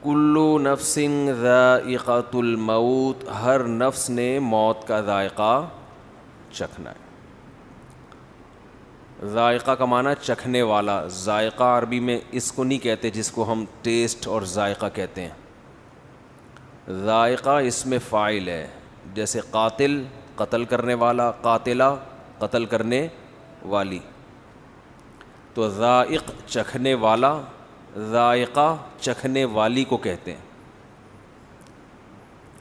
کلو نفس ذائقۃ الموت، ہر نفس نے موت کا ذائقہ چکھنا ہے۔ ذائقہ کا معنی چکھنے والا، ذائقہ عربی میں اس کو نہیں کہتے جس کو ہم ٹیسٹ اور ذائقہ کہتے ہیں۔ ذائقہ اس میں فاعل ہے، جیسے قاتل قتل کرنے والا، قاتلہ قتل کرنے والی، تو ذائق چکھنے والا، ذائقہ چکھنے والی کو کہتے ہیں۔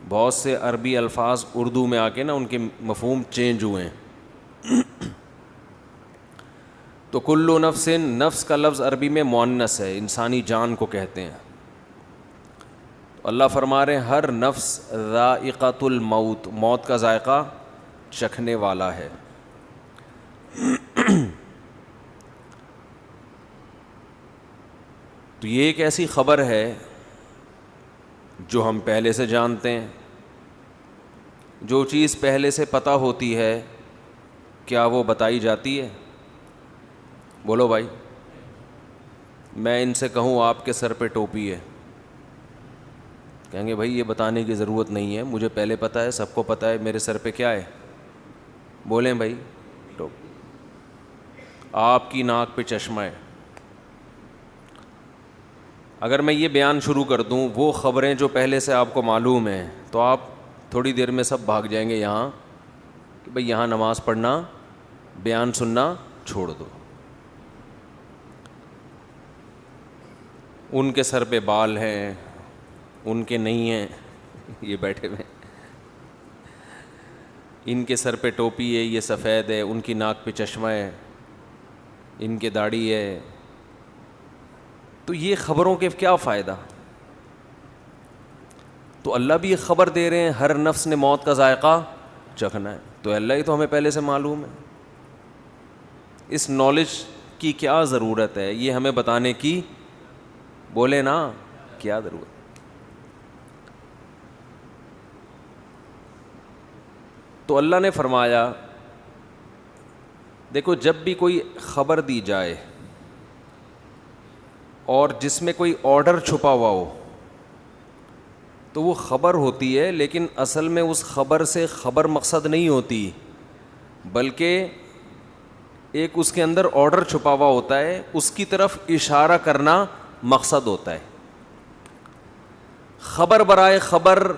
بہت سے عربی الفاظ اردو میں آ کے نا ان کے مفہوم چینج ہوئے ہیں۔ تو کلو نفس، نفس کا لفظ عربی میں مؤنث ہے، انسانی جان کو کہتے ہیں۔ تو اللہ فرما رہے ہیں ہر نفس ذائقۃ الموت، موت کا ذائقہ چکھنے والا ہے۔ تو یہ ایک ایسی خبر ہے جو ہم پہلے سے جانتے ہیں۔ جو چیز پہلے سے پتہ ہوتی ہے کیا وہ بتائی جاتی ہے؟ بولو بھائی، میں ان سے کہوں آپ کے سر پہ ٹوپی ہے، کہیں گے بھائی یہ بتانے کی ضرورت نہیں ہے، مجھے پہلے پتہ ہے، سب کو پتہ ہے میرے سر پہ کیا ہے، بولیں بھائی ٹوپی۔ آپ کی ناک پہ چشمہ ہے۔ اگر میں یہ بیان شروع کر دوں وہ خبریں جو پہلے سے آپ کو معلوم ہیں، تو آپ تھوڑی دیر میں سب بھاگ جائیں گے یہاں کہ بھئی یہاں نماز پڑھنا، بیان سننا چھوڑ دو۔ ان کے سر پہ بال ہیں، ان کے نہیں ہیں، یہ بیٹھے ہوئے، ان کے سر پہ ٹوپی ہے، یہ سفید ہے، ان کی ناک پہ چشمہ ہے، ان کے داڑھی ہے۔ تو یہ خبروں کے کیا فائدہ؟ تو اللہ بھی ایک خبر دے رہے ہیں ہر نفس نے موت کا ذائقہ چکھنا ہے، تو اللہ ہی تو ہمیں پہلے سے معلوم ہے۔ اس نالج کی کیا ضرورت ہے؟ یہ ہمیں بتانے کی، بولے نا، کیا ضرورت؟ تو اللہ نے فرمایا دیکھو جب بھی کوئی خبر دی جائے اور جس میں کوئی آرڈر چھپا ہوا ہو تو وہ خبر ہوتی ہے، لیکن اصل میں اس خبر سے خبر مقصد نہیں ہوتی، بلکہ ایک اس کے اندر آرڈر چھپا ہوا ہوتا ہے، اس کی طرف اشارہ کرنا مقصد ہوتا ہے۔ خبر برائے خبر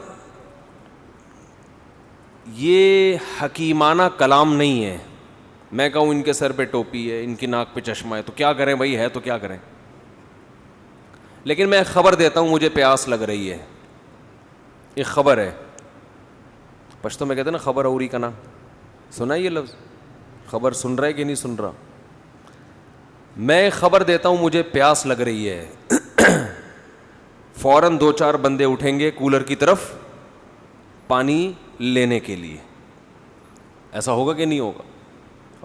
یہ حکیمانہ کلام نہیں ہے۔ میں کہوں ان کے سر پہ ٹوپی ہے، ان کی ناک پہ چشمہ ہے، تو کیا کریں بھائی، ہے تو کیا کریں؟ لیکن میں خبر دیتا ہوں مجھے پیاس لگ رہی ہے، ایک خبر ہے، پشتو میں کہتے ہیں نا خبر اوری کا نا، سنا یہ لفظ؟ خبر سن رہا ہے کہ نہیں سن رہا؟ میں خبر دیتا ہوں مجھے پیاس لگ رہی ہے، فوراً 2-4 بندے اٹھیں گے کولر کی طرف پانی لینے کے لیے۔ ایسا ہوگا کہ نہیں ہوگا؟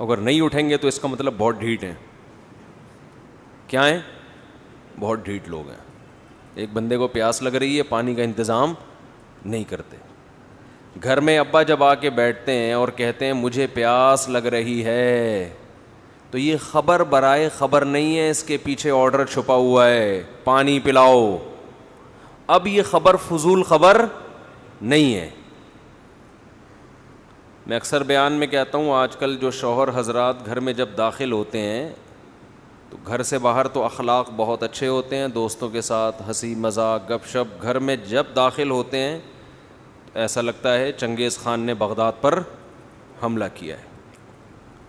اگر نہیں اٹھیں گے تو اس کا مطلب بہت ڈھیٹ ہیں۔ کیا ہیں؟ بہت ڈھیٹ لوگ ہیں۔ ایک بندے کو پیاس لگ رہی ہے، پانی کا انتظام نہیں کرتے۔ گھر میں ابا جب آ کے بیٹھتے ہیں اور کہتے ہیں مجھے پیاس لگ رہی ہے، تو یہ خبر برائے خبر نہیں ہے، اس کے پیچھے آرڈر چھپا ہوا ہے، پانی پلاؤ۔ اب یہ خبر فضول خبر نہیں ہے۔ میں اکثر بیان میں کہتا ہوں آج کل جو شوہر حضرات گھر میں جب داخل ہوتے ہیں تو گھر سے باہر تو اخلاق بہت اچھے ہوتے ہیں، دوستوں کے ساتھ ہنسی مذاق گپ شپ، گھر میں جب داخل ہوتے ہیں ایسا لگتا ہے چنگیز خان نے بغداد پر حملہ کیا ہے۔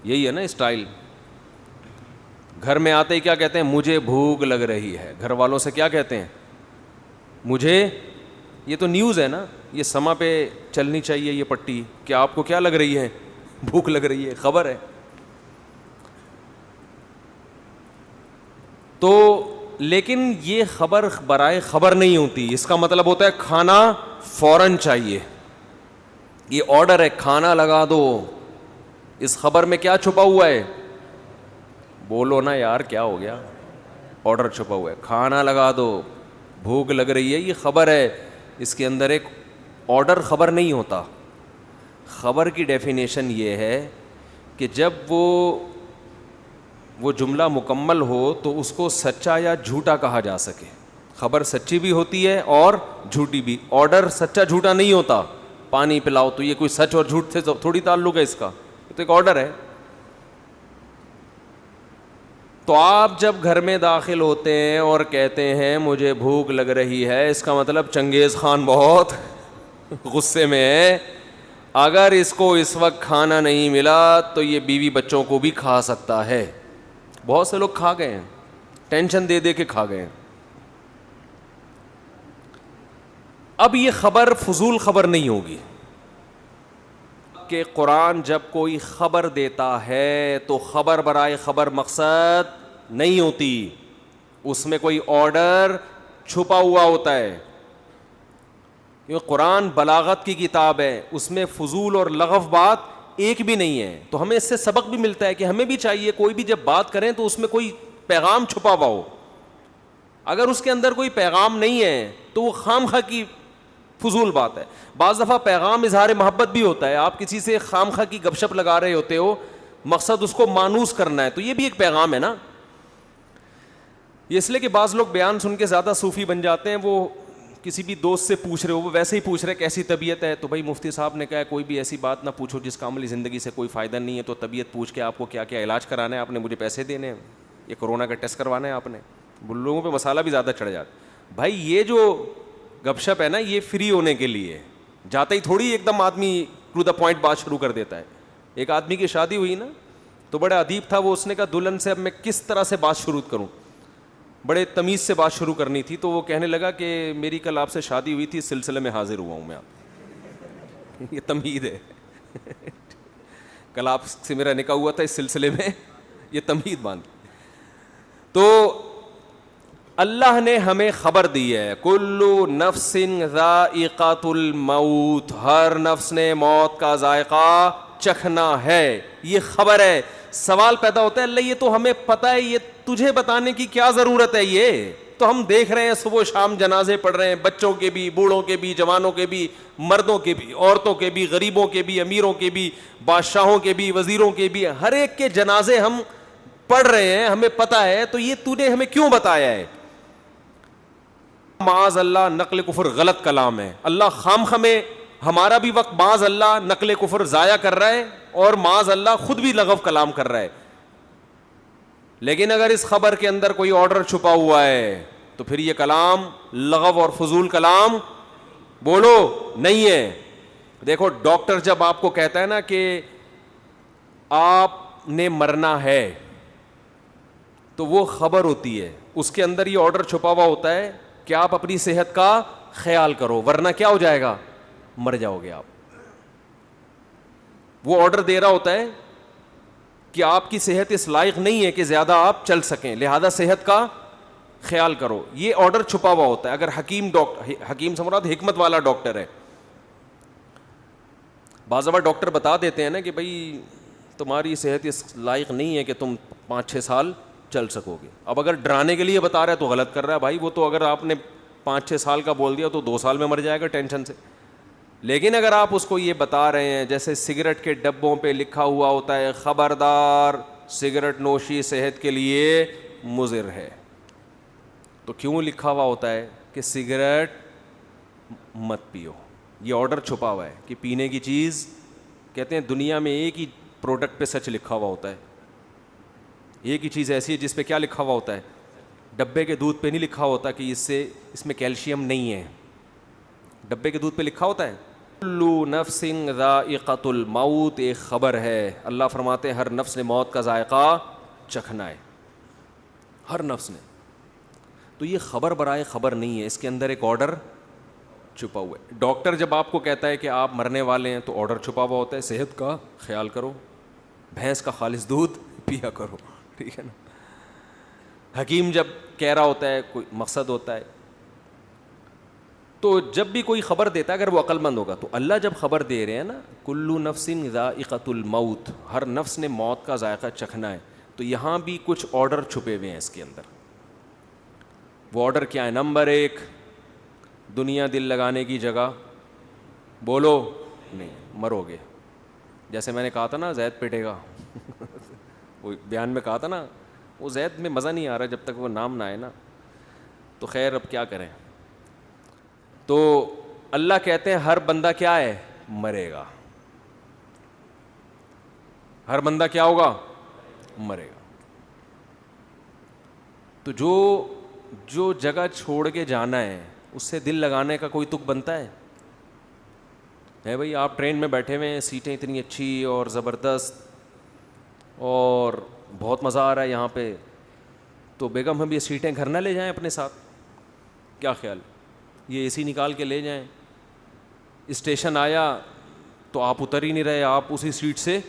یہی ہے نا اسٹائل۔ گھر میں آتے ہی کیا کہتے ہیں؟ مجھے بھوک لگ رہی ہے۔ گھر والوں سے کیا کہتے ہیں؟ مجھے، یہ تو نیوز ہے نا، یہ سما پہ چلنی چاہیے یہ پٹی، کہ آپ کو کیا لگ رہی ہے؟ بھوک لگ رہی ہے، خبر ہے۔ تو لیکن یہ خبر برائے خبر نہیں ہوتی، اس کا مطلب ہوتا ہے کھانا فوراً چاہیے، یہ آرڈر ہے کھانا لگا دو۔ اس خبر میں کیا چھپا ہوا ہے؟ بولو نا یار، کیا ہو گیا؟ آرڈر چھپا ہوا ہے، کھانا لگا دو، بھوک لگ رہی ہے، یہ خبر ہے۔ اس کے اندر ایک آرڈر خبر نہیں ہوتا۔ خبر کی ڈیفینیشن یہ ہے کہ جب وہ جملہ مکمل ہو تو اس کو سچا یا جھوٹا کہا جا سکے۔ خبر سچی بھی ہوتی ہے اور جھوٹی بھی. آرڈر سچا جھوٹا نہیں ہوتا. پانی پلاؤ تو یہ کوئی سچ اور جھوٹ سے تھوڑی تعلق ہے اس کا, یہ تو ایک آرڈر ہے. تو آپ جب گھر میں داخل ہوتے ہیں اور کہتے ہیں مجھے بھوک لگ رہی ہے, اس کا مطلب چنگیز خان بہت غصے میں ہے. اگر اس کو اس وقت کھانا نہیں ملا تو یہ بیوی بچوں کو بھی کھا سکتا ہے. بہت سے لوگ کھا گئے ہیں, ٹینشن دے دے کے کھا گئے ہیں. اب یہ خبر فضول خبر نہیں ہوگی کہ قرآن جب کوئی خبر دیتا ہے تو خبر برائے خبر مقصد نہیں ہوتی, اس میں کوئی آرڈر چھپا ہوا ہوتا ہے. کیونکہ قرآن بلاغت کی کتاب ہے, اس میں فضول اور لغو بات ایک بھی نہیں ہے. تو ہمیں اس سے سبق بھی ملتا ہے کہ ہمیں بھی چاہیے کوئی بھی جب بات کریں تو اس میں کوئی پیغام چھپا ہوا ہو. اگر اس کے اندر کوئی پیغام نہیں ہے تو وہ خام خواہ کی فضول بات ہے. بعض دفعہ پیغام اظہار محبت بھی ہوتا ہے, آپ کسی سے خام خواہ کی گپ شپ لگا رہے ہوتے ہو, مقصد اس کو مانوس کرنا ہے, تو یہ بھی ایک پیغام ہے نا. یہ اس لیے کہ بعض لوگ بیان سن کے زیادہ صوفی بن جاتے ہیں. وہ کسی بھی دوست سے پوچھ رہے ہو, وہ ویسے ہی پوچھ رہے کیسی طبیعت ہے, تو بھائی مفتی صاحب نے کہا کوئی بھی ایسی بات نہ پوچھو جس کا عملی زندگی سے کوئی فائدہ نہیں ہے. تو طبیعت پوچھ کے آپ کو کیا کیا علاج کرانا ہے, آپ نے مجھے پیسے دینے ہیں, یہ کورونا کا ٹیسٹ کروانا ہے آپ نے. لوگوں پہ مسالہ بھی زیادہ چڑھ جاتا. بھائی یہ جو گپ شپ ہے نا, یہ فری ہونے کے لیے, جاتے ہی تھوڑی ایک دم آدمی ٹو دا پوائنٹ بات شروع کر دیتا ہے. ایک آدمی کی شادی ہوئی نا, تو بڑا ادیب تھا وہ, اس نے کہا دلہن سے اب میں کس طرح سے بات شروع کروں, بڑے تمیز سے بات شروع کرنی تھی. تو وہ کہنے لگا کہ میری کل آپ سے شادی ہوئی تھی, اس سلسلے میں حاضر ہوا ہوں میں. آپ یہ تمہید ہے, کل آپ سے میرا نکاح ہوا تھا, اس سلسلے میں یہ تمہید باندھ. تو اللہ نے ہمیں خبر دی ہے, کلو نفس ذائقۃ الموت, ہر نفس نے موت کا ذائقہ چکھنا ہے, یہ خبر ہے. سوال پیدا ہوتا ہے اللہ یہ تو ہمیں پتہ ہے, یہ تجھے بتانے کی کیا ضرورت ہے, یہ تو ہم دیکھ رہے ہیں صبح و شام جنازے پڑھ رہے ہیں, بچوں کے بھی, بوڑھوں کے بھی, جوانوں کے بھی, مردوں کے بھی, عورتوں کے بھی, غریبوں کے بھی, امیروں کے بھی, بادشاہوں کے بھی, وزیروں کے بھی, ہر ایک کے جنازے ہم پڑھ رہے ہیں, ہمیں پتہ ہے. تو یہ تو نے ہمیں کیوں بتایا ہے؟ معاذ اللہ نقل کفر غلط کلام ہے. اللہ خام خمیں ہمارا بھی وقت معاذ اللہ نقل کفر ضائع کر رہا ہے, اور معاذ اللہ خود بھی لغو کلام کر رہا ہے. لیکن اگر اس خبر کے اندر کوئی آرڈر چھپا ہوا ہے تو پھر یہ کلام لغو اور فضول کلام بولو نہیں ہے. دیکھو ڈاکٹر جب آپ کو کہتا ہے نا کہ آپ نے مرنا ہے, تو وہ خبر ہوتی ہے, اس کے اندر یہ آرڈر چھپا ہوا ہوتا ہے کہ آپ اپنی صحت کا خیال کرو ورنہ کیا ہو جائے گا, مر جاؤ گے آپ. وہ آرڈر دے رہا ہوتا ہے کہ آپ کی صحت اس لائق نہیں ہے کہ زیادہ آپ چل سکیں, لہذا صحت کا خیال کرو. یہ آرڈر چھپا ہوا ہوتا ہے. اگر حکیم سے مراد حکمت والا ڈاکٹر ہے, بعض دفعہ ڈاکٹر بتا دیتے ہیں نا کہ بھائی تمہاری صحت اس لائق نہیں ہے کہ تم 5-6 سال چل سکو گے. اب اگر ڈرانے کے لیے بتا رہا ہے تو غلط کر رہا ہے بھائی. وہ تو اگر آپ نے 5-6 سال کا بول دیا تو 2 سال میں مر جائے گا ٹینشن سے. لیکن اگر آپ اس کو یہ بتا رہے ہیں, جیسے سگریٹ کے ڈبوں پہ لکھا ہوا ہوتا ہے خبردار سگریٹ نوشی صحت کے لیے مضر ہے, تو کیوں لکھا ہوا ہوتا ہے کہ سگریٹ مت پیو؟ یہ آرڈر چھپا ہوا ہے کہ پینے کی چیز, کہتے ہیں دنیا میں ایک ہی پروڈکٹ پہ سچ لکھا ہوا ہوتا ہے, ایک ہی چیز ایسی ہے جس پہ کیا لکھا ہوا ہوتا ہے, ڈبے کے دودھ پہ نہیں لکھا ہوتا کہ اس میں کیلشیم نہیں ہے, ڈبے کے دودھ پہ لکھا ہوتا ہے کلو نفس ذائقۃ الموت, ایک خبر ہے. اللہ فرماتے ہیں ہر نفس نے موت کا ذائقہ چکھنا ہے, ہر نفس نے. تو یہ خبر برائے خبر نہیں ہے, اس کے اندر ایک آرڈر چھپا ہوا ہے. ڈاکٹر جب آپ کو کہتا ہے کہ آپ مرنے والے ہیں تو آرڈر چھپا ہوا ہوتا ہے صحت کا خیال کرو, بھینس کا خالص دودھ پیا کرو, ٹھیک ہے نا. حکیم جب کہہ رہا ہوتا ہے کوئی مقصد ہوتا ہے. تو جب بھی کوئی خبر دیتا ہے اگر وہ عقل مند ہوگا, تو اللہ جب خبر دے رہے ہیں نا کلو نفس ذائقۃ الموت, ہر نفس نے موت کا ذائقہ چکھنا ہے, تو یہاں بھی کچھ آرڈر چھپے ہوئے ہیں اس کے اندر. وہ آرڈر کیا ہے؟ نمبر 1, دنیا دل لگانے کی جگہ, بولو نہیں مرو گے. جیسے میں نے کہا تھا نا زید پیٹے گا وہ بیان میں کہا تھا نا, وہ زید میں مزہ نہیں آ رہا جب تک وہ نام نہ آئے نا. تو خیر اب کیا کریں. تو اللہ کہتے ہیں ہر بندہ کیا ہے, مرے گا. ہر بندہ کیا ہوگا, مرے گا. تو جو جگہ چھوڑ کے جانا ہے اس سے دل لگانے کا کوئی تک بنتا ہے بھائی. آپ ٹرین میں بیٹھے ہوئے ہیں, سیٹیں اتنی اچھی اور زبردست اور بہت مزہ آ رہا ہے یہاں پہ, تو بیگم ہم یہ سیٹیں گھر نہ لے جائیں اپنے ساتھ, کیا خیال, یہ اے سی نکال کے لے جائیں. اسٹیشن آیا تو آپ اتر ہی نہیں رہے, آپ اسی سیٹ سے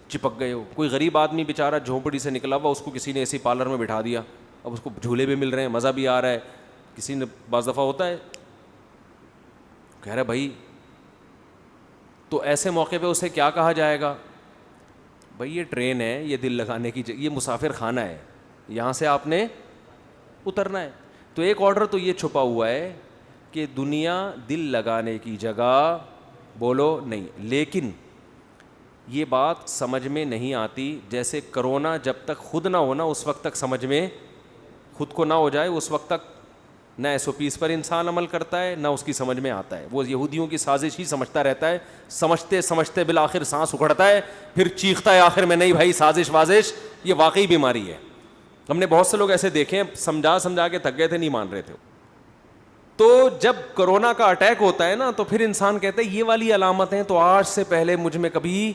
چپک گئے ہو. کوئی غریب آدمی بیچارہ جھونپڑی سے نکلا ہوا, اس کو کسی نے اے سی پارلر میں بٹھا دیا, اب اس کو جھولے بھی مل رہے ہیں, مزہ بھی آ رہا ہے. کسی نے بعض دفعہ ہوتا ہے کہہ رہا بھائی, تو ایسے موقع پہ اسے کیا کہا جائے گا, بھائی یہ ٹرین ہے, یہ دل لگانے کی یہ مسافر خانہ ہے, یہاں سے آپ نے اترنا ہے. تو ایک آرڈر تو یہ چھپا ہوا ہے کہ دنیا دل لگانے کی جگہ بولو نہیں. لیکن یہ بات سمجھ میں نہیں آتی, جیسے کرونا جب تک خود نہ ہونا اس وقت تک سمجھ میں, خود کو نہ ہو جائے اس وقت تک نہ SOPs پر انسان عمل کرتا ہے, نہ اس کی سمجھ میں آتا ہے. وہ یہودیوں کی سازش ہی سمجھتا رہتا ہے, سمجھتے سمجھتے بالآخر سانس اکھڑتا ہے, پھر چیختا ہے آخر میں نہیں بھائی سازش وازش, یہ واقعی بیماری ہے. ہم نے بہت سے لوگ ایسے دیکھے ہیں, سمجھا کے تھک گئے تھے, نہیں مان رہے تھے. تو جب کرونا کا اٹیک ہوتا ہے نا, تو پھر انسان کہتا ہے یہ والی علامتیں تو آج سے پہلے مجھ میں کبھی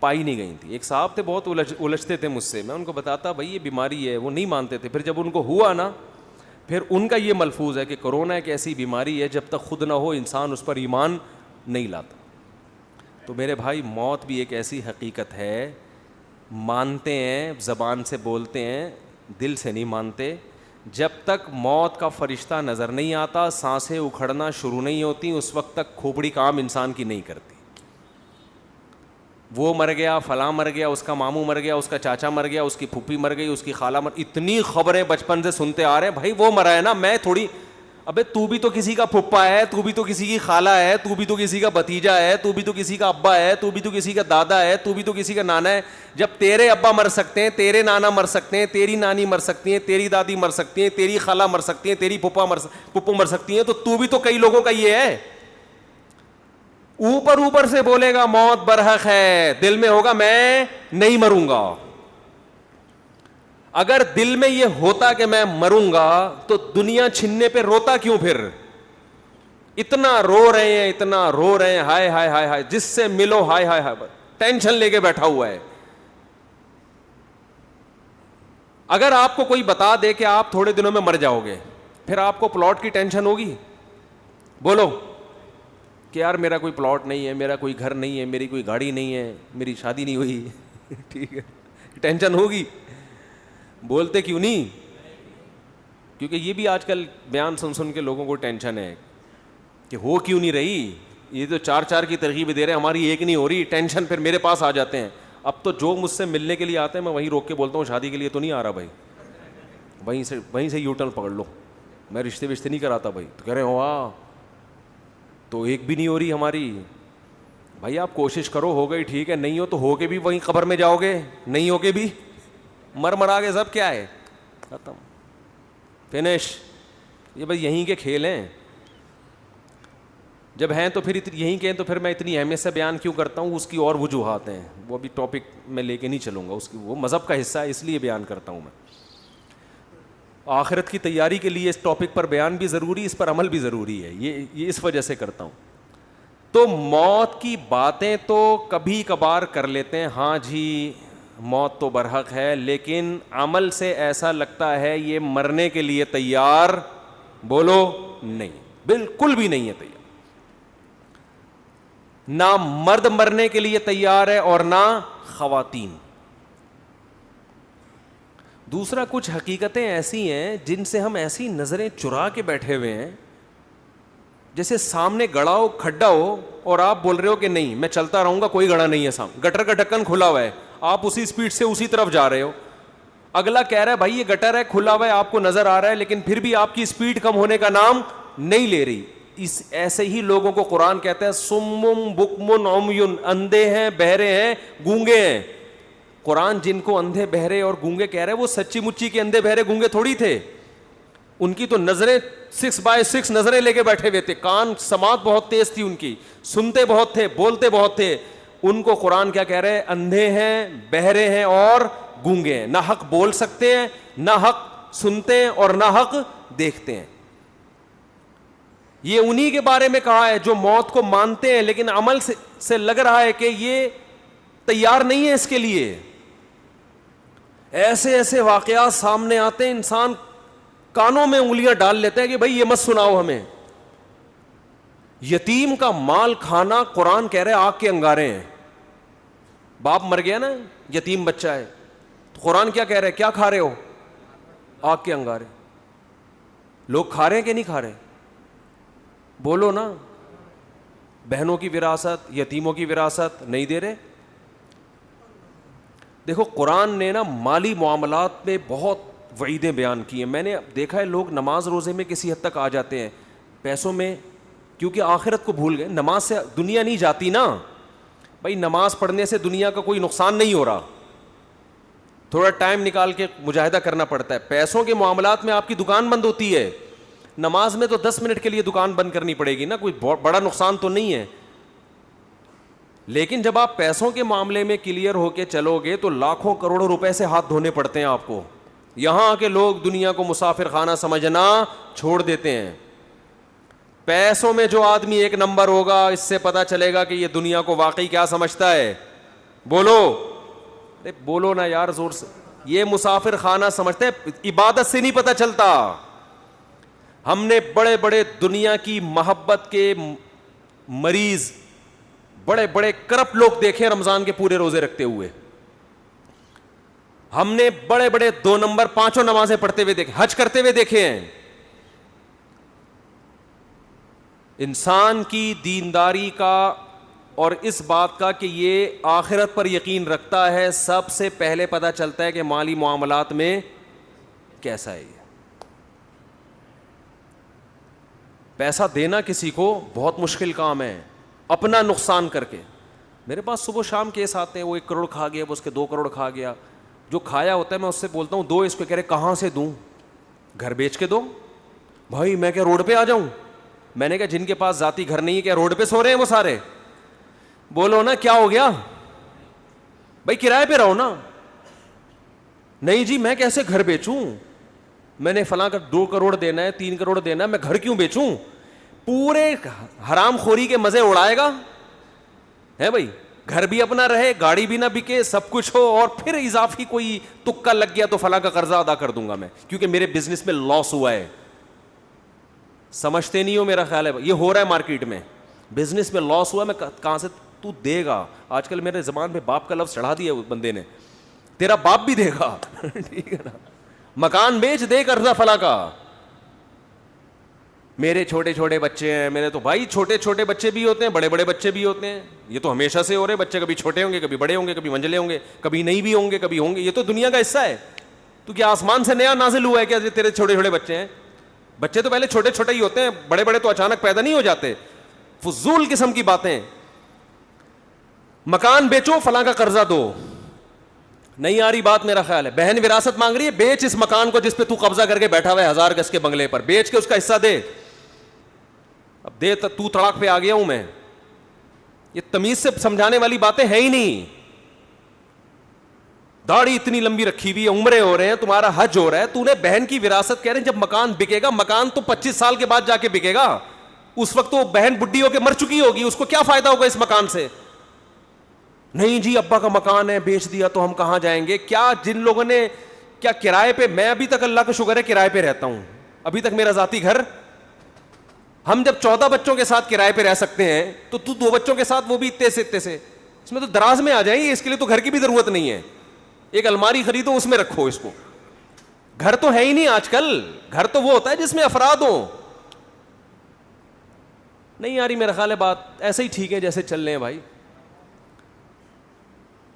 پائی نہیں گئی تھی. ایک صاحب تھے بہت الجھتے تھے مجھ سے, میں ان کو بتاتا بھائی یہ بیماری ہے, وہ نہیں مانتے تھے. پھر جب ان کو ہوا نا, پھر ان کا یہ ملفوظ ہے کہ کرونا ایک ایسی بیماری ہے جب تک خود نہ ہو انسان اس پر ایمان نہیں لاتا. تو میرے بھائی موت بھی ایک ایسی حقیقت ہے, مانتے ہیں زبان سے بولتے ہیں, دل سے نہیں مانتے. جب تک موت کا فرشتہ نظر نہیں آتا, سانسیں اکھڑنا شروع نہیں ہوتی, اس وقت تک کھوپڑی کام انسان کی نہیں کرتی. وہ مر گیا, فلاں مر گیا, اس کا ماموں مر گیا, اس کا چاچا مر گیا, اس کی پھوپھی مر گئی, اس کی خالہ اتنی خبریں بچپن سے سنتے آ رہے ہیں. بھائی وہ مرا ہے نا, میں تھوڑی, ابے تو بھی تو کسی کا پھپھا ہے, تو بھی تو کسی کی خالہ ہے, تو بھی تو کسی کا بھتیجا ہے, تو بھی تو کسی کا ابا ہے, تو بھی تو کسی کا دادا ہے, تو بھی تو کسی کا نانا ہے. جب تیرے ابا مر سکتے ہیں, تیرے نانا مر سکتے ہیں, تیری نانی مر سکتی ہیں, تیری دادی مر سکتی ہیں, تیری خالہ مر سکتی ہیں, تیری پھپھو مر سکتی ہیں, تو بھی تو کئی لوگوں کا یہ ہے. اوپر سے بولے گا موت برحق ہے, دل میں ہوگا میں نہیں مروں گا. اگر دل میں یہ ہوتا کہ میں مروں گا تو دنیا چھننے پہ روتا کیوں پھر؟ اتنا رو رہے ہیں, اتنا رو رہے ہیں, ہائے ہائے ہائے ہائے, جس سے ملو ہائے ہائے ہائے, ٹینشن لے کے بیٹھا ہوا ہے. اگر آپ کو کوئی بتا دے کہ آپ تھوڑے دنوں میں مر جاؤ گے, پھر آپ کو پلاٹ کی ٹینشن ہوگی؟ بولو کہ یار میرا کوئی پلاٹ نہیں ہے, میرا کوئی گھر نہیں ہے, میری کوئی گاڑی نہیں ہے, میری شادی نہیں ہوئی. ٹھیک ہے, ٹینشن ہوگی. بولتے کیوں نہیں؟ کیونکہ یہ بھی آج کل بیان سن کے لوگوں کو ٹینشن ہے کہ ہو کیوں نہیں رہی, یہ تو چار کی ترغیب دے رہے ہیں, ہماری ایک نہیں ہو رہی. ٹینشن پھر میرے پاس آ جاتے ہیں. اب تو جو مجھ سے ملنے کے لیے آتے ہیں میں وہیں روک کے بولتا ہوں شادی کے لیے تو نہیں آ رہا بھائی, وہیں سے یو ٹرن پکڑ لو, میں رشتے نہیں کراتا بھائی. تو کہہ رہے ہو تو ایک بھی نہیں ہو رہی ہماری. بھائی آپ کوشش کرو, ہو گئی ٹھیک ہے, نہیں ہو تو ہو کے بھی وہیں قبر میں جاؤ گے, نہیں ہو کے بھی مرا کے سب کیا ہے, ختم, فنش. یہ بھائی یہیں کے کھیل ہیں. جب ہیں تو پھر یہیں کے ہیں, تو پھر میں اتنی اہمیت سے بیان کیوں کرتا ہوں؟ اس کی اور وجوہات ہیں, وہ بھی ٹاپک میں لے کے نہیں چلوں گا, اس کی وہ مذہب کا حصہ ہے اس لیے بیان کرتا ہوں. میں آخرت کی تیاری کے لیے اس ٹاپک پر بیان بھی ضروری, اس پر عمل بھی ضروری ہے, یہ اس وجہ سے کرتا ہوں. تو موت کی باتیں تو کبھی کبھار کر لیتے ہیں, ہاں جی موت تو برحق ہے, لیکن عمل سے ایسا لگتا ہے یہ مرنے کے لیے تیار, بولو نہیں, بالکل بھی نہیں ہے تیار. نہ مرد مرنے کے لیے تیار ہے اور نہ خواتین. دوسرا, کچھ حقیقتیں ایسی ہیں جن سے ہم ایسی نظریں چرا کے بیٹھے ہوئے ہیں, جیسے سامنے گڑا ہو, کھڈا ہو, اور آپ بول رہے ہو کہ نہیں میں چلتا رہوں گا, کوئی گڑا نہیں ہے سامنے, گٹر کا ڈھکن کھلا ہوا ہے, آپ اسی اسپیڈ سے اسی طرف جا رہے ہو. اگلا کہہ رہا ہے بھائی یہ گٹر ہے, کھلا ہوا ہے, آپ کو نظر آ رہا ہے, لیکن پھر بھی آپ کی اسپیڈ کم ہونے کا نام نہیں لے رہی. ایسے ہی لوگوں کو قرآن کہتا ہے سمم بکمن عمیون, اندھے ہیں, بہرے ہیں, گونگے ہیں. قرآن جن کو اندھے بہرے اور گونگے کہہ رہے ہیں وہ سچی مچی کے اندھے بہرے گونگے تھوڑی تھے. ان کی تو نظریں 6x6 نظریں لے کے بیٹھے ہوئے تھے, کان سماعت بہت تیز تھی ان کی, سنتے بہت تھے, بولتے بہت تھے. ان کو قرآن کیا کہہ رہے ہیں؟ اندھے ہیں, بہرے ہیں اور گونگے ہیں, نہ حق بول سکتے ہیں, نہ حق سنتے ہیں اور نہ حق دیکھتے ہیں. یہ انہی کے بارے میں کہا ہے جو موت کو مانتے ہیں لیکن عمل سے لگ رہا ہے کہ یہ تیار نہیں ہے اس کے لیے. ایسے ایسے واقعات سامنے آتے ہیں, انسان کانوں میں انگلیاں ڈال لیتے ہیں کہ بھائی یہ مت سناؤ ہمیں. یتیم کا مال کھانا, قرآن کہہ رہے آگ کے انگارے ہیں. باپ مر گیا نا, یتیم بچہ ہے, تو قرآن کیا کہہ رہے, کیا کھا رہے ہو؟ آگ کے انگارے. لوگ کھا رہے ہیں کہ نہیں کھا رہے؟ بولو نا. بہنوں کی وراثت, یتیموں کی وراثت نہیں دے رہے. دیکھو قرآن نے نا مالی معاملات میں بہت وعیدیں بیان کی ہیں. میں نے دیکھا ہے لوگ نماز روزے میں کسی حد تک آ جاتے ہیں پیسوں میں, کیونکہ آخرت کو بھول گئے. نماز سے دنیا نہیں جاتی نا بھائی, نماز پڑھنے سے دنیا کا کوئی نقصان نہیں ہو رہا, تھوڑا ٹائم نکال کے مجاہدہ کرنا پڑتا ہے. پیسوں کے معاملات میں آپ کی دکان بند ہوتی ہے, نماز میں تو 10 منٹ کے لیے دکان بند کرنی پڑے گی نا, کوئی بڑا نقصان تو نہیں ہے. لیکن جب آپ پیسوں کے معاملے میں کلیئر ہو کے چلو گے تو لاکھوں کروڑوں روپے سے ہاتھ دھونے پڑتے ہیں آپ کو. یہاں آ کے لوگ دنیا کو مسافر خانہ سمجھنا چھوڑ دیتے ہیں. پیسوں میں جو آدمی ایک نمبر ہوگا, اس سے پتا چلے گا کہ یہ دنیا کو واقعی کیا سمجھتا ہے. بولو, ارے بولو نا یار زور سے. یہ مسافر خانہ سمجھتے ہیں, عبادت سے نہیں پتا چلتا. ہم نے بڑے بڑے دنیا کی محبت کے مریض, بڑے بڑے کرپٹ لوگ دیکھے رمضان کے پورے روزے رکھتے ہوئے. ہم نے بڑے بڑے 2 نمبر 5 نمازیں پڑھتے ہوئے دیکھے, حج کرتے ہوئے دیکھے ہیں. انسان کی دینداری کا اور اس بات کا کہ یہ آخرت پر یقین رکھتا ہے, سب سے پہلے پتہ چلتا ہے کہ مالی معاملات میں کیسا ہے. پیسہ دینا کسی کو بہت مشکل کام ہے, اپنا نقصان کر کے. میرے پاس صبح شام کیس آتے ہیں, وہ 1 کروڑ کھا گیا, وہ اس کے 2 کروڑ کھا گیا. جو کھایا ہوتا ہے میں اس سے بولتا ہوں دو, اس کو کہہ رہے کہاں سے دوں, گھر بیچ کے دو. بھائی میں کیا روڈ پہ آ جاؤں؟ میں نے کہا جن کے پاس ذاتی گھر نہیں ہے کیا روڈ پہ سو رہے ہیں وہ سارے؟ بولو نا کیا ہو گیا بھائی, کرائے پہ رہو نا. نہیں جی میں کیسے گھر بیچوں, میں نے فلاں کا 2 کروڑ دینا ہے, 3 کروڑ دینا ہے, میں گھر کیوں بیچوں؟ پورے حرام خوری کے مزے اڑائے گا ہے بھائی. گھر بھی اپنا رہے, گاڑی بھی نہ بکے, سب کچھ ہو, اور پھر اضافی کوئی تکا لگ گیا تو فلاں کا قرضہ ادا کر دوں گا میں کیونکہ میرے بزنس میں لاس ہوا ہے. سمجھتے نہیں ہو میرا خیال ہے, یہ ہو رہا ہے مارکیٹ میں, بزنس میں لاس ہوا, میں کہاں سے تو دے گا. آج کل میرے زبان پہ باپ کا لفظ چڑھا دیا بندے نے, تیرا باپ بھی دے گا ٹھیک ہے نا, مکان بیچ دے قرضہ فلاں کا. میرے چھوٹے چھوٹے بچے ہیں, میرے تو بھائی چھوٹے چھوٹے بچے بھی ہوتے ہیں, بڑے بڑے بچے بھی ہوتے ہیں. یہ تو ہمیشہ سے ہو رہے, بچے کبھی چھوٹے ہوں گے, کبھی بڑے ہوں گے, کبھی منجلے ہوں گے, کبھی نہیں بھی ہوں گے, کبھی ہوں گے. یہ تو دنیا کا حصہ ہے. تو کیا آسمان سے نیا نازل ہوا ہے کیا تیرے چھوٹے چھوٹے بچے ہیں؟ بچے تو پہلے چھوٹے چھوٹے ہی ہوتے ہیں, بڑے بڑے تو اچانک پیدا نہیں ہو جاتے. فضول قسم کی باتیں. مکان بیچو, فلاں کا قرضہ دو, نہیں آ رہی بات میرا خیال ہے. بہن وراثت مانگ رہی ہے, بیچ اس مکان کو جس پہ تو قبضہ کر کے بیٹھا ہوا ہے 1000 گز کے بنگلے پر, بیچ کے اس کا حصہ دے. اب دے تو تڑاک پہ آ گیا ہوں میں. یہ تمیز سے سمجھانے والی باتیں ہیں ہی نہیں. داڑھی اتنی لمبی رکھی ہوئی ہے, عمرے ہو رہے ہیں, تمہارا حج ہو رہا ہے, تو نے بہن کی وراثت کہہ رہے ہیں. جب مکان بکے گا, مکان تو 25 سال کے بعد جا کے بکے گا, اس وقت تو بہن بڈھی ہو کے مر چکی ہوگی, اس کو کیا فائدہ ہوگا اس مکان سے؟ نہیں جی ابا کا مکان ہے, بیچ دیا تو ہم کہاں جائیں گے. کیا جن لوگوں نے کیا کرائے پہ, میں ابھی تک اللہ کا شکر ہے کرائے پہ رہتا ہوں, ابھی تک میرا ذاتی گھر. ہم جب 14 بچوں کے ساتھ کرائے پہ رہ سکتے ہیں تو 2 بچوں کے ساتھ وہ بھی اتنے سے, اس میں تو دراز میں آ جائیں گے. اس کے لیے تو گھر کی بھی ضرورت نہیں ہے, ایک الماری خریدو اس میں رکھو اس کو. گھر تو ہے ہی نہیں آج کل, گھر تو وہ ہوتا ہے جس میں افراد ہوں. نہیں آ رہی میرا خیال ہے بات, ایسے ہی ٹھیک ہے جیسے چل رہے ہیں بھائی.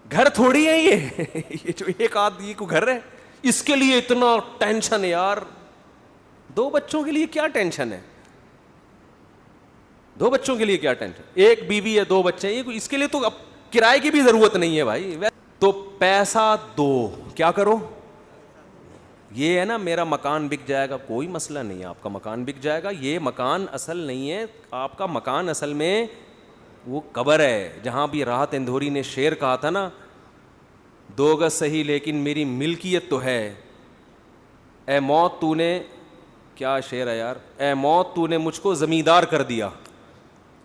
گھر تھوڑی ہے یہ جو ایک آدمی کو گھر ہے, اس کے لیے اتنا ٹینشن ہے یار. 2 بچوں کے لیے کیا ٹینشن ہے, 2 بچوں کے لیے کیا ٹینشن, ایک بیوی ہے 2 بچے ہیں, اس کے لیے تو اب کرائے کی بھی ضرورت نہیں ہے بھائی. تو پیسہ دو, کیا کرو, یہ ہے نا میرا مکان بک جائے گا، کوئی مسئلہ نہیں ہے، آپ کا مکان بک جائے گا، یہ مکان اصل نہیں ہے، آپ کا مکان اصل میں وہ قبر ہے، جہاں بھی راحت اندھوری نے شعر کہا تھا نا، 2 گز صحیح لیکن میری ملکیت تو ہے، اے موت تو نے، کیا شعر ہے یار، اے موت تو نے مجھ کو زمیندار کر دیا،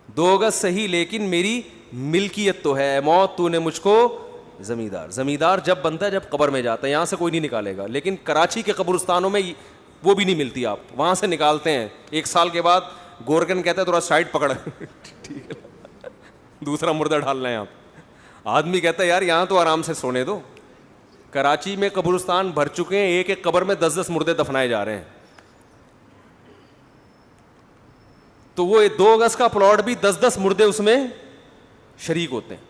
2 گز صحیح لیکن میری ملکیت تو ہے، اے موت تو نے مجھ کو زمیندار. زمیندار جب بنتا ہے جب قبر میں جاتا ہے، یہاں سے کوئی نہیں نکالے گا، لیکن کراچی کے قبرستانوں میں وہ بھی نہیں ملتی، آپ وہاں سے نکالتے ہیں 1 سال کے بعد. گورکن کہتا ہے تھوڑا سائڈ پکڑ ٹھیک ہے، دوسرا مردہ ڈالنا ہے. آپ آدمی کہتا ہے یار یہاں تو آرام سے سونے دو. کراچی میں قبرستان بھر چکے ہیں، ایک ایک قبر میں 10 مردے دفنائے جا رہے ہیں. تو وہ 2 گز کا پلاٹ بھی 10 مردے اس میں شریک ہوتے ہیں.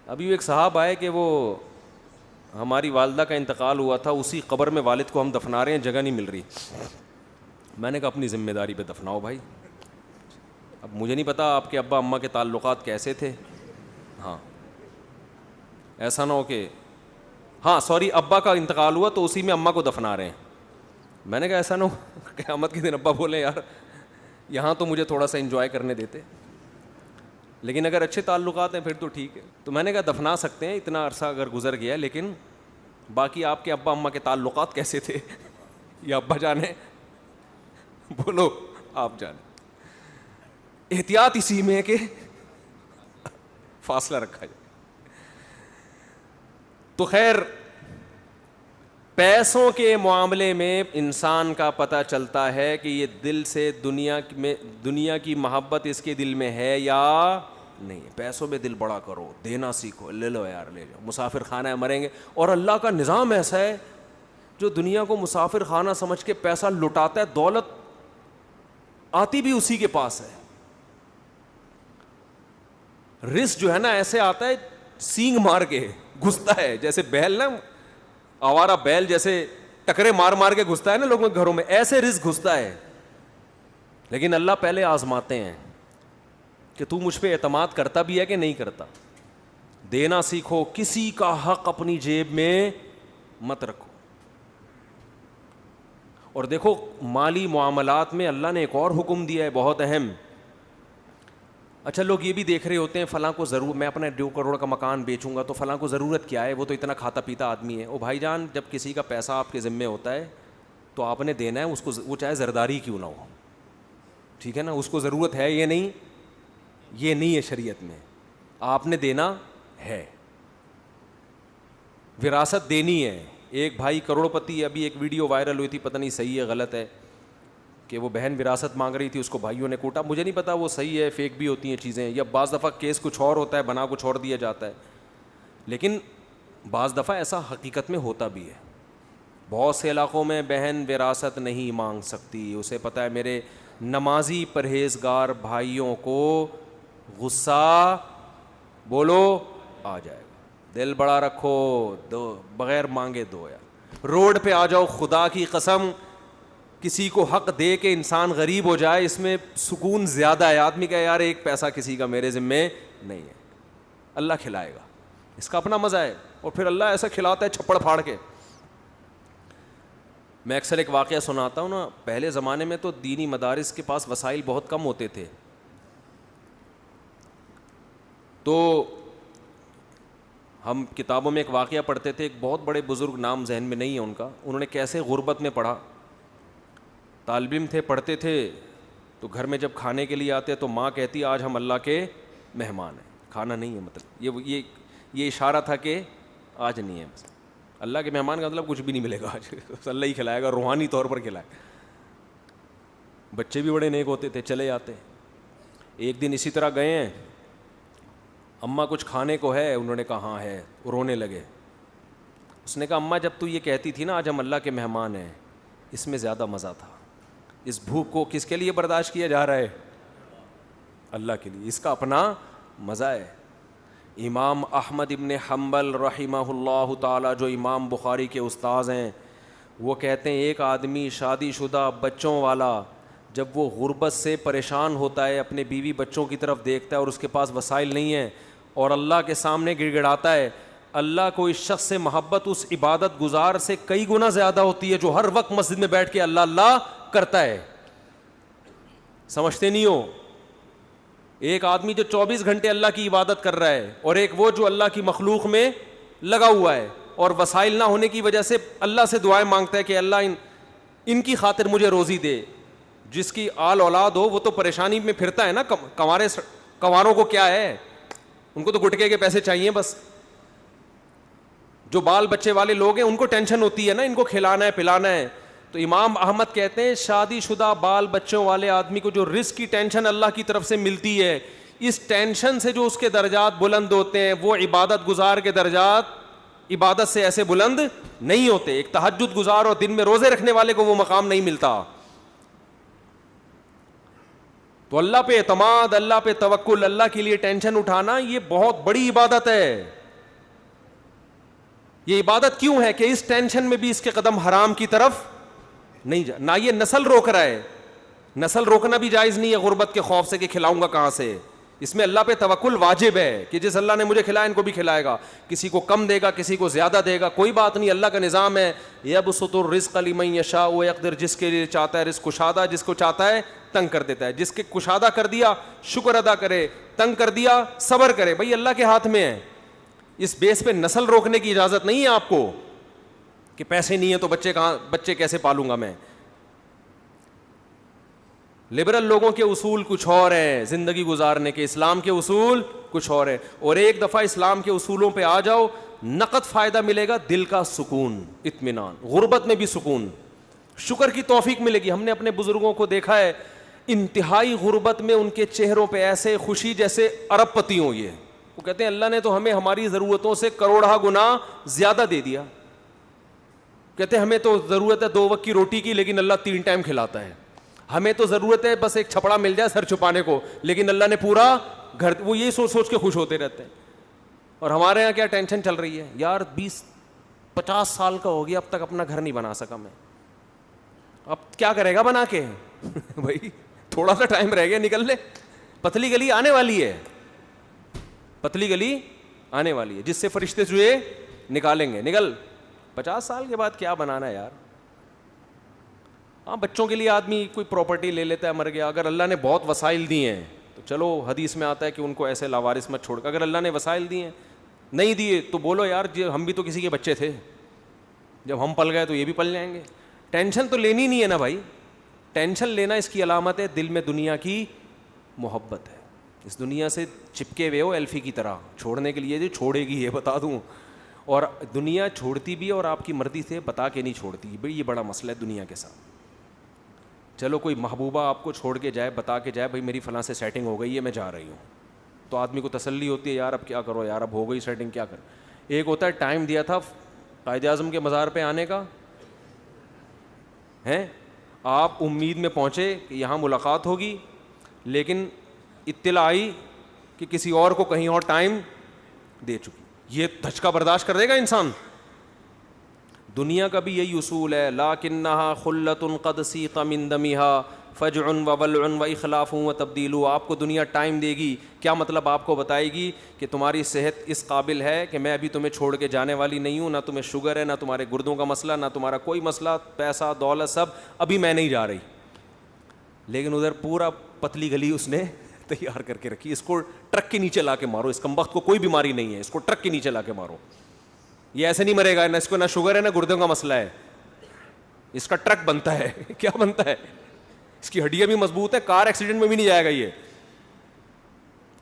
ابھی ایک صاحب آئے کہ وہ ہماری والدہ کا انتقال ہوا تھا، اسی قبر میں والد کو ہم دفنا رہے ہیں، جگہ نہیں مل رہی. میں نے کہا اپنی ذمہ داری پہ دفناؤ بھائی. اب مجھے نہیں پتا آپ کے ابا اماں کے تعلقات کیسے تھے. ہاں ایسا نہ ہو کہ ہاں سوری ابا کا انتقال ہوا تو اسی میں اماں کو دفنا رہے ہیں. میں نے کہا ایسا نہ ہو قیامت کے دن ابا بولے یار یہاں تو مجھے تھوڑا سا انجوائے کرنے دیتے، لیکن اگر اچھے تعلقات ہیں پھر تو ٹھیک ہے. تو میں نے کہا دفنا سکتے ہیں، اتنا عرصہ اگر گزر گیا، لیکن باقی آپ کے ابا اماں کے تعلقات کیسے تھے یا ابا جانے بولو آپ جانے. احتیاط اسی میں ہے کہ فاصلہ رکھا جائے. تو خیر پیسوں کے معاملے میں انسان کا پتہ چلتا ہے کہ یہ دل سے دنیا کی محبت اس کے دل میں ہے یا نہیں. پیسوں میں دل بڑا کرو، دینا سیکھو، لے لو یار لے جاؤ، مسافر خانہ ہے مریں گے. اور اللہ کا نظام ایسا ہے جو دنیا کو مسافر خانہ سمجھ کے پیسہ لٹاتا ہے، دولت آتی بھی اسی کے پاس ہے. رزق جو ہے نا ایسے آتا ہے سینگ مار کے گھستا ہے، جیسے بیل نا آوارہ بیل جیسے ٹکرے مار مار کے گھستا ہے نا لوگوں کے گھروں میں، ایسے رزق گھستا ہے. لیکن اللہ پہلے آزماتے ہیں کہ تو مجھ پہ اعتماد کرتا بھی ہے کہ نہیں کرتا. دینا سیکھو، کسی کا حق اپنی جیب میں مت رکھو. اور دیکھو مالی معاملات میں اللہ نے ایک اور حکم دیا ہے بہت اہم. اچھا لوگ یہ بھی دیکھ رہے ہوتے ہیں فلاں کو ضرور، میں اپنا 2 کروڑ کا مکان بیچوں گا تو فلاں کو ضرورت کیا ہے، وہ تو اتنا کھاتا پیتا آدمی ہے. او بھائی جان جب کسی کا پیسہ آپ کے ذمے ہوتا ہے تو آپ نے دینا ہے اس کو، وہ چاہے زرداری کیوں نہ ہو، ٹھیک ہے نا. اس کو ضرورت ہے یہ نہیں ہے شریعت میں، آپ نے دینا ہے. وراثت دینی ہے. ایک بھائی کروڑ پتی، ابھی ایک ویڈیو وائرل ہوئی تھی، پتہ نہیں صحیح ہے غلط ہے، کہ وہ بہن وراثت مانگ رہی تھی، اس کو بھائیوں نے کوٹا. مجھے نہیں پتا وہ صحیح ہے فیک بھی ہوتی ہیں چیزیں، یا بعض دفعہ کیس کچھ اور ہوتا ہے بنا کچھ اور دیا جاتا ہے، لیکن بعض دفعہ ایسا حقیقت میں ہوتا بھی ہے. بہت سے علاقوں میں بہن وراثت نہیں مانگ سکتی، اسے پتہ ہے میرے نمازی پرہیزگار بھائیوں کو غصہ بولو آ جائے گا. دل بڑا رکھو، دو بغیر مانگے دو. یار روڈ پہ آ جاؤ، خدا کی قسم کسی کو حق دے کے انسان غریب ہو جائے اس میں سکون زیادہ ہے. آدمی کا یار ایک پیسہ کسی کا میرے ذمے نہیں ہے، اللہ کھلائے گا، اس کا اپنا مزہ ہے. اور پھر اللہ ایسا کھلاتا ہے چھپڑ پھاڑ کے. میں اکثر ایک واقعہ سناتا ہوں نا، پہلے زمانے میں تو دینی مدارس کے پاس وسائل بہت کم ہوتے تھے، تو ہم کتابوں میں ایک واقعہ پڑھتے تھے. ایک بہت بڑے بزرگ، نام ذہن میں نہیں ہے ان کا، انہوں نے کیسے غربت میں پڑھا. طالب علم تھے، پڑھتے تھے، تو گھر میں جب کھانے کے لیے آتے تو ماں کہتی آج ہم اللہ کے مہمان ہیں، کھانا نہیں ہے. مطلب یہ اشارہ تھا کہ آج نہیں ہے. اللہ کے مہمان کا مطلب کچھ بھی نہیں ملے گا آج، اللہ ہی کھلائے گا، روحانی طور پر کھلائے. بچے بھی بڑے نیک ہوتے تھے، چلے جاتے. ایک دن اسی طرح گئے ہیں، اماں کچھ کھانے کو ہے؟ انہوں نے کہا ہاں ہے. رونے لگے. اس نے کہا اماں جب تو یہ کہتی تھی نا آج ہم اللہ کے مہمان ہیں، اس میں زیادہ مزہ تھا. اس بھوک کو کس کے لیے برداشت کیا جا رہا ہے؟ اللہ کے لیے. اس کا اپنا مزہ ہے. امام احمد ابن حنبل رحمہ اللہ تعالی، جو امام بخاری کے استاذ ہیں، وہ کہتے ہیں ایک آدمی شادی شدہ بچوں والا جب وہ غربت سے پریشان ہوتا ہے، اپنے بیوی بچوں کی طرف دیکھتا ہے اور اس کے پاس وسائل نہیں ہیں، اور اللہ کے سامنے گڑ گڑاتا ہے اللہ کو اس شخص سے محبت اس عبادت گزار سے کئی گنا زیادہ ہوتی ہے جو ہر وقت مسجد میں بیٹھ کے اللہ اللہ کرتا ہے. سمجھتے نہیں ہو؟ ایک آدمی جو 24 گھنٹے اللہ کی عبادت کر رہا ہے اور ایک وہ جو اللہ کی مخلوق میں لگا ہوا ہے اور وسائل نہ ہونے کی وجہ سے اللہ سے دعائیں مانگتا ہے کہ اللہ ان کی خاطر مجھے روزی دے. جس کی آل اولاد ہو وہ تو پریشانی میں پھرتا ہے نا. کنواروں کو کیا ہے, ان کو تو گٹکے کے پیسے چاہیے بس. جو بال بچے والے لوگ ہیں ان کو ٹینشن ہوتی ہے نا, ان کو کھلانا ہے پلانا ہے. تو امام احمد کہتے ہیں شادی شدہ بال بچوں والے آدمی کو جو رزق کی ٹینشن اللہ کی طرف سے ملتی ہے, اس ٹینشن سے جو اس کے درجات بلند ہوتے ہیں وہ عبادت گزار کے درجات عبادت سے ایسے بلند نہیں ہوتے. ایک تہجد گزار اور دن میں روزے رکھنے والے کو وہ مقام نہیں ملتا. تو اللہ پہ اعتماد, اللہ پہ توکل, اللہ کے لیے ٹینشن اٹھانا یہ بہت بڑی عبادت ہے. یہ عبادت کیوں ہے کہ اس ٹینشن میں بھی اس کے قدم حرام کی طرف نہیں جا. نہ یہ نسل روک رہا ہے, نسل روکنا بھی جائز نہیں ہے غربت کے خوف سے کہ کھلاؤں گا کہاں سے. اس میں اللہ پہ توکل واجب ہے کہ جس اللہ نے مجھے کھلایا ان کو بھی کھلائے گا. کسی کو کم دے گا, کسی کو زیادہ دے گا, کوئی بات نہیں, اللہ کا نظام ہے. یبسط الرزق لمن یشاء ویقدر, جس کے لیے چاہتا ہے رزق کشادہ, جس کو چاہتا ہے تنگ کر دیتا ہے. جس کے کشادہ کر دیا شکر ادا کرے, تنگ کر دیا صبر کرے. بھائی اللہ کے ہاتھ میں ہے. اس بیس پہ نسل روکنے کی اجازت نہیں ہے آپ کو کہ پیسے نہیں ہیں تو بچے کیسے پالوں گا میں. لبرل لوگوں کے اصول کچھ اور ہیں زندگی گزارنے کے, اسلام کے اصول کچھ اور ہیں. اور ایک دفعہ اسلام کے اصولوں پہ آ جاؤ, نقد فائدہ ملے گا, دل کا سکون, اطمینان, غربت میں بھی سکون, شکر کی توفیق ملے گی. ہم نے اپنے بزرگوں کو دیکھا ہے انتہائی غربت میں ان کے چہروں پہ ایسے خوشی جیسے ارب پتی ہوں. یہ وہ کہتے ہیں اللہ نے تو ہمیں ہماری ضرورتوں سے کروڑہ گنا زیادہ دے دیا. کہتے ہیں ہمیں تو ضرورت ہے 2 وقت کی روٹی کی لیکن اللہ 3 ٹائم کھلاتا ہے. ہمیں تو ضرورت ہے بس ایک چھپڑا مل جائے سر چھپانے کو لیکن اللہ نے پورا گھر. وہ یہی سوچ سوچ کے خوش ہوتے رہتے ہیں. اور ہمارے یہاں کیا ٹینشن چل رہی ہے یار, 20-50 سال کا ہو گیا اب تک اپنا گھر نہیں بنا سکا میں, اب کیا کرے گا بنا کے. بھائی تھوڑا سا ٹائم رہ گیا, نکل لے, پتلی گلی آنے والی ہے, پتلی گلی آنے والی ہے جس سے فرشتے چوہے نکالیں گے. نکل 50 سال کے بعد کیا بنانا ہے یار. ہاں بچوں کے لیے آدمی کوئی پراپرٹی لے لیتا ہے, مر گیا. اگر اللہ نے بہت وسائل دیے ہیں تو چلو حدیث میں آتا ہے کہ ان کو ایسے لاوارث مت چھوڑ. اگر اللہ نے وسائل دیے ہیں, نہیں دیے تو بولو یار ہم بھی تو کسی کے بچے تھے, جب ہم پل گئے تو یہ بھی پل جائیں گے. ٹینشن تو لینی نہیں ہے نا بھائی. ٹینشن لینا اس کی علامت ہے دل میں دنیا کی محبت ہے. اس دنیا سے چپکے ہوئے ہو ایلفی کی طرح, چھوڑنے کے لیے جو چھوڑے گی یہ بتا دوں. اور دنیا چھوڑتی بھی ہے اور آپ کی مرضی سے بتا کے نہیں چھوڑتی. بھائی یہ بڑا مسئلہ ہے دنیا کے ساتھ. چلو کوئی محبوبہ آپ کو چھوڑ کے جائے, بتا کے جائے بھائی میری فلاں سے سیٹنگ ہو گئی ہے میں جا رہی ہوں, تو آدمی کو تسلی ہوتی ہے یار اب کیا کرو یار, اب ہو گئی سیٹنگ کیا کر. ایک ہوتا ہے ٹائم دیا تھا قائد اعظم کے مزار پہ آنے کا, ہیں آپ امید میں پہنچے کہ یہاں ملاقات ہوگی, لیکن اطلاع آئی کہ کسی اور کو کہیں اور ٹائم دے چکی. یہ دھچکا برداشت کر دے گا انسان. دنیا کا بھی یہی اصول ہے, لاکنھا خلۃ قد سیق من دمھا فجع وولع واخلاف وتبدیل. آپ کو دنیا ٹائم دے گی, کیا مطلب آپ کو بتائے گی کہ تمہاری صحت اس قابل ہے کہ میں ابھی تمہیں چھوڑ کے جانے والی نہیں ہوں, نہ تمہیں شوگر ہے, نہ تمہارے گردوں کا مسئلہ, نہ تمہارا کوئی مسئلہ, پیسہ دولت سب, ابھی میں نہیں جا رہی. لیکن ادھر پورا پتلی گلی اس نے تیار کر کے رکھی, اس کو ٹرک کے نیچے لا کے مارو, اس کمبخت کو کوئی بیماری نہیں ہے, اس کو ٹرک کے نیچے لا کے مارو. یہ ایسے نہیں مرے گا, نہ اس کو نہ شوگر ہے نہ گردوں کا مسئلہ ہے, اس کا ٹرک بنتا ہے. کیا بنتا ہے, اس کی ہڈیاں بھی مضبوط ہے, کار ایکسیڈنٹ میں بھی نہیں جائے گا یہ.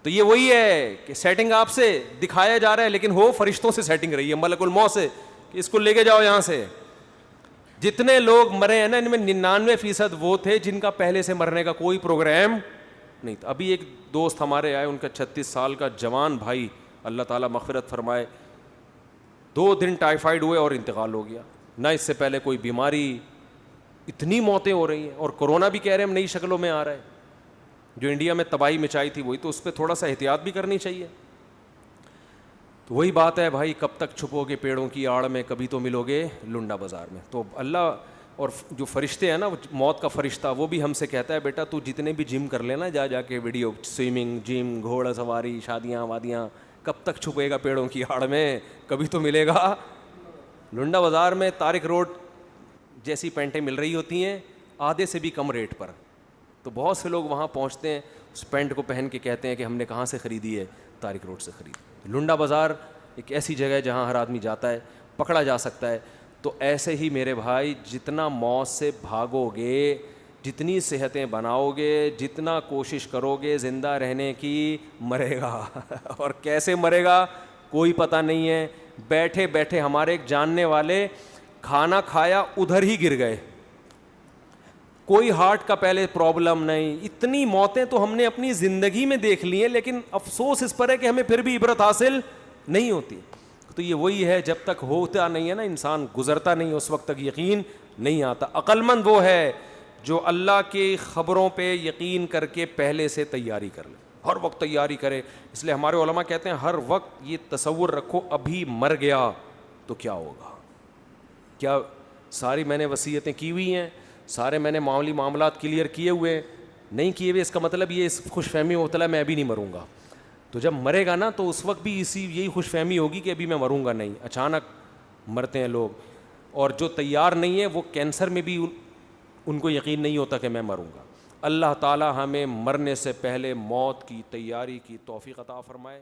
تو یہ وہی ہے کہ سیٹنگ آپ سے دکھایا جا رہا ہے لیکن ہو فرشتوں سے سیٹنگ رہی ہے, ملک الموت سے, کہ اس کو لے کے جاؤ یہاں سے. جتنے لوگ مرے ہیں نا ان میں 99% وہ تھے جن کا پہلے سے مرنے کا کوئی پروگرام نہیں تھا. ابھی ایک دوست ہمارے آئے, ان کا 36 سال کا جوان بھائی, اللہ تعالیٰ مغفرت فرمائے, 2 دن ٹائیفائڈ ہوئے اور انتقال ہو گیا. نہ اس سے پہلے کوئی بیماری, اتنی موتیں ہو رہی ہیں, اور کورونا بھی کہہ رہے ہیں نئی شکلوں میں آ رہا ہے. جو انڈیا میں تباہی مچائی تھی وہی, تو اس پہ تھوڑا سا احتیاط بھی کرنی چاہیے. تو وہی بات ہے بھائی, کب تک چھپو گے پیڑوں کی آڑ میں, کبھی تو ملو گے لنڈا بازار میں. تو اللہ اور جو فرشتے ہیں نا, موت کا فرشتہ, وہ بھی ہم سے کہتا ہے بیٹا تو جتنے بھی جم کر لینا, جا کے ویڈیو, سوئمنگ, جم, گھوڑا سواری, شادیاں وادیاں, کب تک چھپے گا پیڑوں کی آڑ میں؟ کبھی تو ملے گا. لنڈا بازار میں طارق روڈ جیسی پینٹیں مل رہی ہوتی ہیں آدھے سے بھی کم ریٹ پر, تو بہت سے لوگ وہاں پہنچتے ہیں, اس پینٹ کو پہن کے کہتے ہیں کہ ہم نے کہاں سے خریدی ہے؟ طارق روڈ سے خریدی. لنڈا بازار ایک ایسی جگہ ہے جہاں ہر آدمی جاتا ہے, پکڑا جا سکتا ہے. تو ایسے ہی میرے بھائی جتنا موت سے بھاگو گے, جتنی صحتیں بناؤ گے, جتنا کوشش کرو گے زندہ رہنے کی, مرے گا. اور کیسے مرے گا کوئی پتہ نہیں ہے. بیٹھے بیٹھے ہمارے ایک جاننے والے کھانا کھایا ادھر ہی گر گئے, کوئی ہارٹ کا پہلے پرابلم نہیں. اتنی موتیں تو ہم نے اپنی زندگی میں دیکھ لی ہیں, لیکن افسوس اس پر ہے کہ ہمیں پھر بھی عبرت حاصل نہیں ہوتی. تو یہ وہی ہے, جب تک ہوتا نہیں ہے نا انسان, گزرتا نہیں اس وقت تک یقین نہیں آتا. عقل مند وہ ہے جو اللہ کی خبروں پہ یقین کر کے پہلے سے تیاری کر لے, ہر وقت تیاری کرے. اس لیے ہمارے علماء کہتے ہیں ہر وقت یہ تصور رکھو ابھی مر گیا تو کیا ہوگا. کیا ساری میں نے وصیتیں کی ہوئی ہیں, سارے میں نے معاملات کلیئر کیے ہوئے, نہیں کیے ہوئے, اس کا مطلب یہ خوش فہمی ہوتا ہے میں ابھی نہیں مروں گا. تو جب مرے گا نا تو اس وقت بھی یہی خوش فہمی ہوگی کہ ابھی میں مروں گا نہیں. اچانک مرتے ہیں لوگ, اور جو تیار نہیں ہے وہ کینسر میں بھی ان کو یقین نہیں ہوتا کہ میں مروں گا. اللہ تعالی ہمیں مرنے سے پہلے موت کی تیاری کی توفیق عطا فرمائے.